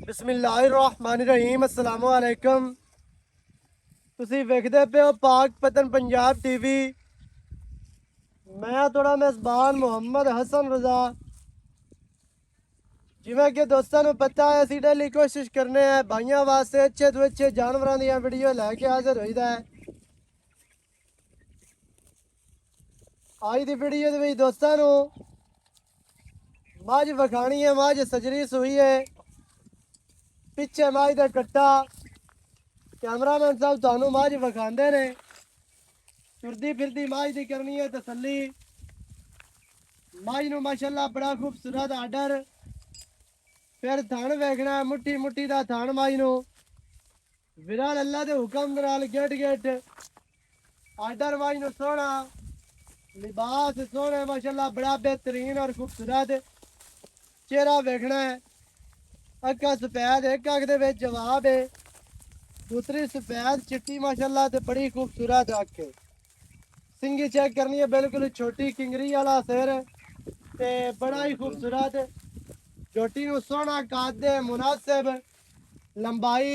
बिस्मिल्लाहिर्रहमानिर्रहीम अस्सलाम वालेकुम। ਤੁਸੀਂ ਵੇਖਦੇ ਪਏ ਹੋ ਪਾਕ ਪਤਨ ਪੰਜਾਬ ਟੀਵੀ। ਮੈਂ ਤੁਹਾਡਾ ਮੇਜ਼ਬਾਨ ਮੁਹੰਮਦ ਹਸਨ ਰਜ਼ਾ। ਜਿਵੇਂ ਕਿ ਦੋਸਤਾਂ ਨੂੰ ਪਤਾ ਹੈ ਅਸੀਂ ਡੇਲੀ ਕੋਸ਼ਿਸ਼ ਕਰਨੇ ਆ ਭਾਈਆਂ ਵਾਸਤੇ ਅੱਛੇ ਤੋਂ ਅੱਛੇ ਜਾਨਵਰਾਂ ਦੀਆਂ ਵੀਡੀਓ ਲੈ ਕੇ ਹਾਜ਼ਰ ਹੋਈਦਾ ਹੈ। ਅੱਜ ਦੀ ਵੀਡੀਓ ਦੇ ਵਿੱਚ ਦੋਸਤਾਂ ਨੂੰ ਮੱਝ ਵਿਖਾਣੀ ਹੈ। ਮੱਝ ਸਜਰੀ ਸੂਈ ਹੈ। ਪਿੱਛੇ ਮੱਝ ਦਾ ਕੱਟਾ कैमरामैन साहब थानू मझ विखाते ने। तुरदी फिरदी मझ की करनी है तसली। मझ नू माशाअल्लाह बड़ा खूबसूरत आर्डर। फिर थण वेखना है मुट्ठी मुट्ठी का थण मझ नू विरल अल्लाह के हुक्म नाल गेट गेट आर्डर मझ नू सोहना लिबास सोहने माशाअल्लाह बड़ा बेहतरीन और खूबसूरत चेहरा वेखना है। अक्का सफेद एक अख दे विच जवाब है। दूसरी सफेद चिट्टी माशाअल्लाह ते बड़ी खूबसूरत अख है। सिंगी चेक करनी है बिल्कुल छोटी किंगरी वाला सिर ते बड़ा ही खूबसूरत झोटी नू सोहना कद मुनासिब लंबाई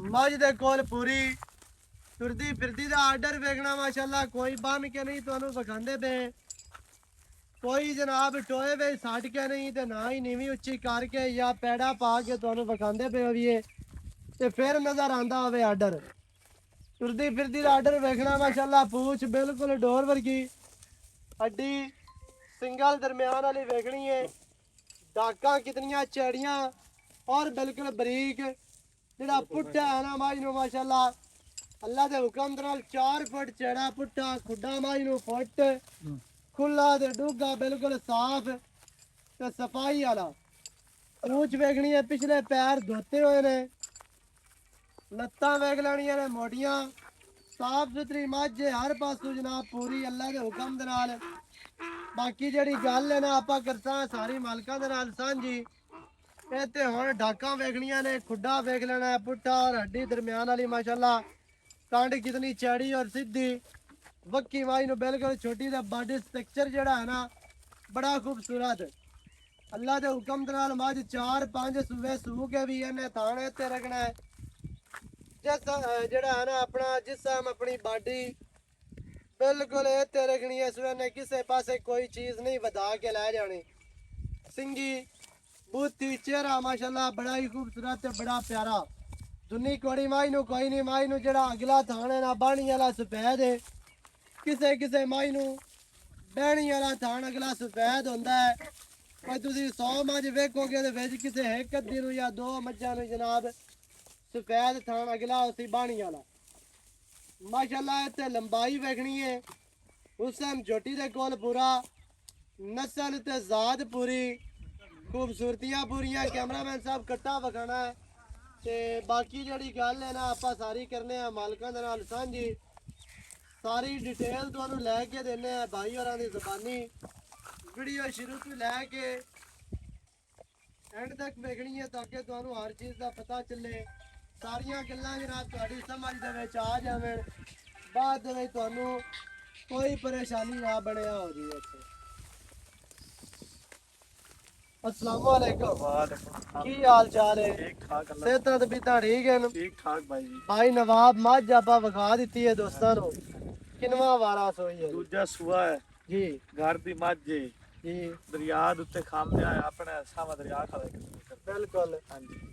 मझ दे कोल पूरी तुरदी फिरदी दा आर्डर वेखना माशाअल्लाह कोई बन के नहीं तुहानू विखांदे पे कोई जनाब टोए वे सट के नहीं ते ना ही नीवी उच्ची करके या पैड़ा पा के तुहानू विखांदे पे होइए ते फिर नजर आंदा होवे आर्डर। तुरदी फिरदी दा आर्डर वेखना माशाअल्लाह पूछ बिल्कुल डोर वर्गी हड्डी सिंगल दरम्यान वाली वेखनी है। डाका कितनियां चैड़ियां और बिल्कुल बरीक जेड़ा पुट्ठा है ना मझ नू माशाअल्लाह अल्लाह दे हुक्म नाल 4 फुट चैड़ा पुट्ठा खुड्डा मझ नू फुट खुला ते डूगा बिल्कुल साफ ते सफाई वाला। पूछ वेखनी है पिछले पैर धोते हुए ने लत्तां वेख लैनियां ने मोटियां साफ सुथरी मझ हर पासों जनाब पूरी अल्लाह के हुक्म दे नाल। बाकी जिहड़ी गल है ना आपां करसां सारी मालकां दे नाल सांझी। इह ते हुण डाकां वेखणियां ने खुड्डा वेख लेना है पुट्ठा और हड्डी दरम्यान वाली माशाअल्लाह कंड कितनी चैड़ी और सीधी वक्की मझ नूं बिल्कुल छोटी दा बॉडी स्ट्रक्चर जिहड़ा है ना बड़ा खूबसूरत अल्लाह के हुक्म दे नाल मझ 4-5 सूबे सूह के भी इन्हें थाने ते रखना है। ਜਿਹੜਾ ਹੈ ਨਾ ਆਪਣਾ ਜਿਸਮ ਆਪਣੀ ਬਾਡੀ ਬਿਲਕੁਲ ਇਹ ਤੇ ਰੱਖਣੀ ਹੈ। ਸਵੇਨੇ ਕਿਸੇ ਪਾਸੇ ਕੋਈ ਚੀਜ਼ ਨਹੀਂ ਵਧਾ ਕੇ ਲੈ ਜਾਣੀ। ਸਿੰਗੀ ਬੂਤੀ ਚਿਹਰਾ ਮਾਸ਼ਾਅੱਲਾ ਬੜਾ ਹੀ ਖੂਬਸੂਰਤ ਤੇ ਬੜਾ ਪਿਆਰਾ। ਦੁਨੀ ਕੋੜੀ ਮਾਈ ਨੂੰ ਕੋਈ ਨਹੀਂ ਮਾਈ ਨੂੰ ਜਿਹੜਾ ਅਗਲਾ ਥਾਣੇ ਨਾ ਬਾਣੀ ਵਾਲਾ ਸਫੈਦ ਹੈ। ਕਿਸੇ ਕਿਸੇ ਮਾਈ ਨੂੰ ਬਹਿਣੀ ਵਾਲਾ ਥਾਣ ਅਗਲਾ ਸਫੈਦ ਹੁੰਦਾ ਹੈ। ਪਰ ਤੁਸੀਂ 100 ਮੱਝ ਵੇਖੋਗੇ ਤੇ ਵਿੱਚ ਕਿਸੇ ਇੱਕ ਅੱਧੀ ਨੂੰ ਜਾਂ 2 ਮੱਝਾਂ ਨੂੰ ਜਨਾਬ सफेद थान अगला उसी बाणी वाला माशाअल्लाह। इत्थे लंबाई वेखनी है हुसैन झोटी दे कोल पूरा नस्ल ते जात पूरी खूबसूरतियां पूरियां। कैमरामैन साहब कट्टा विखाना है ते बाकी जिहड़ी गल है ना आपां सारी करने आ मालकां दे नाल सांझी। सारी डिटेल तुहानू लैके देने आ भाई होरां दी ज़बानी। वीडियो शुरू तो लैके एंड तक वेखनी है ताकि तुहानू हर चीज़ का पता चले। सारियां गल्लां जनाब तुहाडी समझ दे विच आ जावें बाद दे विच तुहानू कोई परेशानी ना बनिया हो जी। अस्सलाम वालेकुम। की हाल चाल है? ठीक ठाक सेहत तबीयत ठीक है? ठीक ठाक भाई जी। भाई नवाब मझ आपा विखा दी है दोस्तां नू किनवा वारा सोई है? दूजा सुआ है जी। घर दी मझ जी दरिया दे उत्ते खामया है अपने सावा दरिया खावे बिल्कुल। हां जी।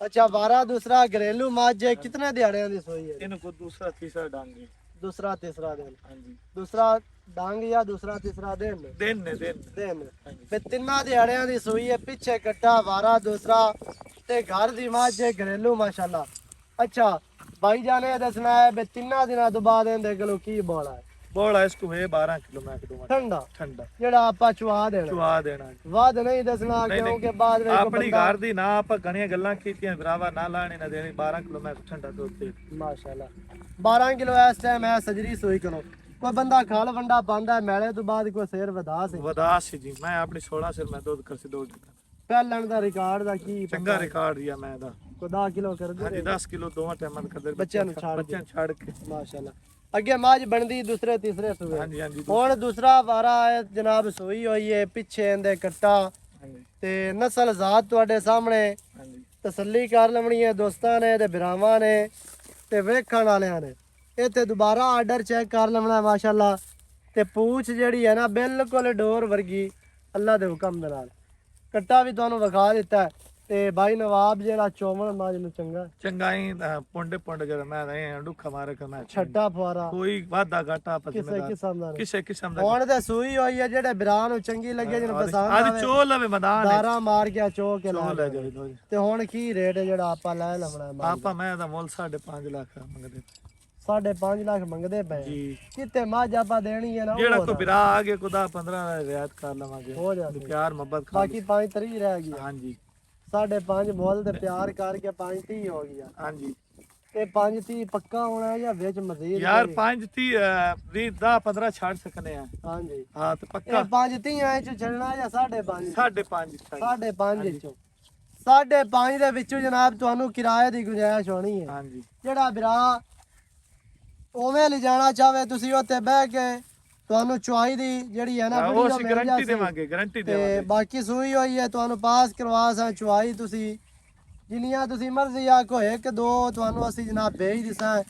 अच्छा वारा दूसरा घरेलू मझ है कितने दिहाड़े दी सोई है? इन्हें को दूसरा तीसरा डांग है। दूसरा तीसरा दिन? हां जी। दूसरा डांग या दूसरा तीसरा दिन? दिन ने दिन फिर तिन्ना दिहाड़े दी सोई है। पीछे कट्टा वारा दूसरा ते घर दी मझ है घरेलू माशाअल्लाह। अच्छा भाई जाने दसना है बे तिन्ना दिना तो बाद इहदे कोलों की बोला है? बोला इसको है 12 किलो मैं दूंगा ठंडा ठंडा जेड़ा आपा चुआ देना वाद नहीं दसना क्योंकि बाद में अपनी घर दी ना आपा घणियां गल्लां कीतियां भरावा ना लाने ना देनी 12 किलो मैं ठंडा दूध दे माशाअल्लाह। 12 किलो इस टाइम है सजरी सोई करो कोई बंदा खाल वंडा पांदा मेले तो बाद कोई शेर वधा सी जी। मैं अपनी 16 सिर मैं दूध कर सी दूध पहलन दा रिकॉर्ड दा की चंगा रिकॉर्ड दिया मैं दा को 10 किलो कर दे। हां जी 10 किलो दोवां टाइम कर दे बच्चों छाड़ के माशाअल्लाह। अगे मझ बनती दूसरे तीसरे सूबे। हाँ जी हाँ जी। हुण दूसरा वारा है जनाब सोई हुई है पिछे इहदे कट्टा ते नस्ल जात तुहाडे सामने ਤਸੱਲੀ ਕਰ ਲੈਣੀ ਹੈ ਦੋਸਤਾਂ ਨੇ ਤੇ ਭਰਾਵਾਂ ਨੇ ਤੇ ਵੇਖਣ ਵਾਲਿਆਂ ਨੇ। ਇੱਥੇ ਦੁਬਾਰਾ ਆਰਡਰ ਚੈੱਕ ਕਰ ਲੈਣਾ ਮਾਸ਼ਾਅੱਲਾ। ਤੇ ਪੂਛ ਜਿਹੜੀ ਹੈ ਨਾ ਬਿਲਕੁਲ ਡੋਰ ਵਰਗੀ, ਅੱਲਾ ਦੇ ਹੁਕਮ ਦੇ ਨਾਲ। ਕੱਟਾ ਵੀ ਤੁਹਾਨੂੰ ਵਿਖਾ ਦਿੱਤਾ ਹੈ। ਤੇ ਬਾਈ ਨਵਾਬ ਜਿਹੜਾ ਚੋਵਣ ਮਾਜ ਨੂੰ ਚੰਗਾ ਹੀ ਪੁੰਡੇ ਜਿਹੜਾ ਮੈਂ ਡੁੱਖਾ ਮਾਰੇ ਕਰ ਮੈਂ ਛੱਡਾ ਫੁਆਰਾ ਕੋਈ ਵਾਧਾ ਘਾਟਾ ਕਿਸੇ ਕਿਸਮ ਦਾ ਕਿਸੇ ਕਿਸਮ ਦਾ। ਹੁਣ ਤੇ ਸੂਈ ਹੋਈ ਹੈ, ਜਿਹੜੇ ਬਿਰਾਂ ਨੂੰ ਚੰਗੀ ਲੱਗੇ ਜਿਹਨੂੰ ਪਸੰਦ ਅੱਜ ਚੋ ਲਵੇ ਮੈਦਾਨ ਦਾਰਾ ਮਾਰ ਗਿਆ ਚੋ ਕੇ ਚੋ ਲੈ ਲਾ। ਜਾਵੇ। ਤੇ ਹੁਣ ਕੀ ਰੇਟ ਹੈ ਜਿਹੜਾ ਆਪਾਂ ਲੈ ਲਵਣਾ? ਆਪਾਂ ਮੈਂ ਦਾ ਮੁੱਲ 5.5 ਲੱਖ ਮੰਗਦੇ 5.5 ਲੱਖ ਮੰਗਦੇ ਪਏ ਜੀ। ਕਿਤੇ ਮੱਝ ਆਪਾਂ ਦੇਣੀ ਹੈ ਨਾ, ਜਿਹੜਾ ਕੋਈ ਬਿਰਾ ਆ ਗਿਆ ਖੁਦਾ 15 ਦਾ ਰਿਆਇਤ ਕਰ ਲਵਾਂਗੇ, ਹੋ ਜਾਵੇ ਪਿਆਰ ਮੁਹੱਬਤ ਖਾ ਬਾਕੀ 5.3 ਰਹਿ ਗਈ। ਹਾਂਜੀ 5.5 ਮੁੱਲ ਤੇ ਪਿਆਰ ਕਰਕੇ 5.30 ਹੋ ਗਿਆ। ਹਾਂਜੀ ਤੇ 5.30 ਪੱਕਾ ਹੋਣਾ ਜਾਂ ਵਿੱਚ ਮਜ਼ੀਦ? ਯਾਰ 5.30 20 10 15 ਛੱਡ ਸਕਨੇ ਆ। ਹਾਂਜੀ ਹਾਂ ਤੇ ਪੱਕਾ 5.30 ਐ ਚ ਛੱਡਣਾ ਜਾਂ 5.5? 5.5 5.5 ਚੋਂ 5.5 ਦੇ ਵਿੱਚੋਂ ਜਨਾਬ ਤੁਹਾਨੂੰ ਕਿਰਾਏ ਦੀ ਗੁੰਜਾਇਸ਼ ਹੋਣੀ ਹੈ। ਹਾਂਜੀ ਜਿਹੜਾ ਵੀਰਾ ਉਵੇਂ ਲਿਜਾਣਾ ਚਾਹਵੇ ਤੁਸੀਂ ਉੱਥੇ ਬਹਿ ਕੇ ਤੁਹਾਨੂੰ ਚੁਆਈ ਦੀ ਜਿਹੜੀ ਹੈ ਨਾ ਉਹ ਅਸੀਂ ਗਾਰੰਟੀ ਦੇਵਾਂਗੇ, ਗਾਰੰਟੀ ਤੇ ਦੇਵਾਂਗੇ। ਬਾਕੀ ਸੂਈ ਹੋਈ ਹੈ, ਤੁਹਾਨੂੰ ਪਾਸ ਕਰਵਾ ਸਾਂ ਚੁਆਈ ਤੁਸੀਂ ਜਿੰਨੀਆਂ ਤੁਸੀਂ ਮਰਜ਼ੀ ਆਖੋ, ਇੱਕ ਦੋ ਤੁਹਾਨੂੰ ਅਸੀਂ ਜਨਾਬ ਭੇਜ ਦਿਸਾਂ।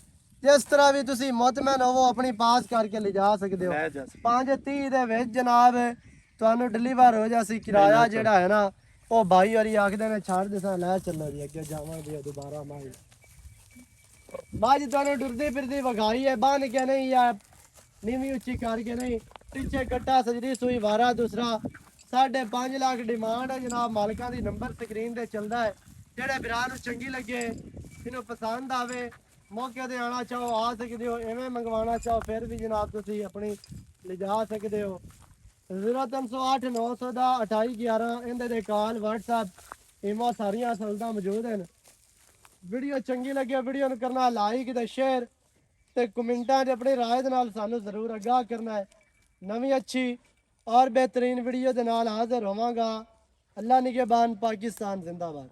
ਜਿਸ ਤਰ੍ਹਾਂ ਵੀ ਤੁਸੀਂ ਮੁਤਮਨ ਹੋਵੋ ਆਪਣੀ ਪਾਸ ਕਰਕੇ ਲਿਜਾ ਸਕਦੇ ਹੋ। 5.30 ਦੇ ਵਿੱਚ ਜਨਾਬ ਤੁਹਾਨੂੰ ਡਿਲੀਵਰ ਹੋ ਜਾਸੀ। ਕਿਰਾਇਆ ਜਿਹੜਾ ਹੈ ਨਾ ਉਹ ਬਾਈ ਵਾਰੀ ਆਖਦੇ ਨੇ ਛੱਡ ਦਿਸਾਂ, ਲੈ ਚੱਲੋ ਜੀ ਅੱਗੇ ਜਾਵਾਂਗੇ ਦੁਬਾਰਾ। ਮੱਝ ਤੁਹਾਨੂੰ ਡੁਰਦੀ ਫਿਰਦੀ ਵਿਖਾਈ ਹੈ, ਬੰਨ ਕੇ ਨਹੀਂ ਆ ਨੀਵੀਂ ਉੱਚੀ ਕਰਕੇ ਨਹੀਂ। ਪਿੱਛੇ ਕੱਟਾ ਸਜਰੀ ਸੂਈ ਵਾਰਾ ਦੂਸਰਾ। 5.5 ਲੱਖ ਡਿਮਾਂਡ ਹੈ ਜਨਾਬ ਮਾਲਕਾਂ ਦੀ। ਨੰਬਰ ਸਕਰੀਨ ਤੇ ਚੱਲਦਾ ਹੈ। ਜਿਹੜੇ ਵੀਰਾਂ ਨੂੰ ਚੰਗੀ ਲੱਗੇ, ਇਹਨੂੰ ਪਸੰਦ ਆਵੇ, ਮੌਕੇ ਤੇ ਆਣਾ ਚਾਹੋ ਆ ਸਕਦੇ ਹੋ, ਐਵੇਂ ਮੰਗਵਾਉਣਾ ਚਾਹੋ ਫਿਰ ਵੀ ਜਨਾਬ ਤੁਸੀਂ ਆਪਣੀ ਲਿਜਾ ਸਕਦੇ ਹੋ। 0308 900 ਦਾ 2811 ਇਹਦੇ ਦੇ ਕਾਲ WhatsApp ਇਮੋ ਸਾਰੀਆਂ ਸਹੂਲਤਾਂ ਮੌਜੂਦ ਹਨ। ਵੀਡੀਓ ਚੰਗੀ ਲੱਗੇ ਵੀਡੀਓ ਨੂੰ ਕਰਨਾ ਲਾਈਕ ਤੇ ਸ਼ੇਅਰ ਤੇ ਕਮੈਂਟਾਂ 'ਚ ਆਪਣੀ ਰਾਏ ਦੇ ਨਾਲ ਸਾਨੂੰ ਜ਼ਰੂਰ ਆਗਾਹ ਕਰਨਾ ਹੈ। ਨਵੀਂ ਅੱਛੀ ਔਰ ਬਿਹਤਰੀਨ ਵੀਡੀਓ ਦੇ ਨਾਲ ਹਾਜ਼ਰ ਹੋਵਾਂਗਾ। ਅੱਲਾ ਨਿਗਹਿਬਾਨ, ਪਾਕਿਸਤਾਨ ਜ਼ਿੰਦਾਬਾਦ।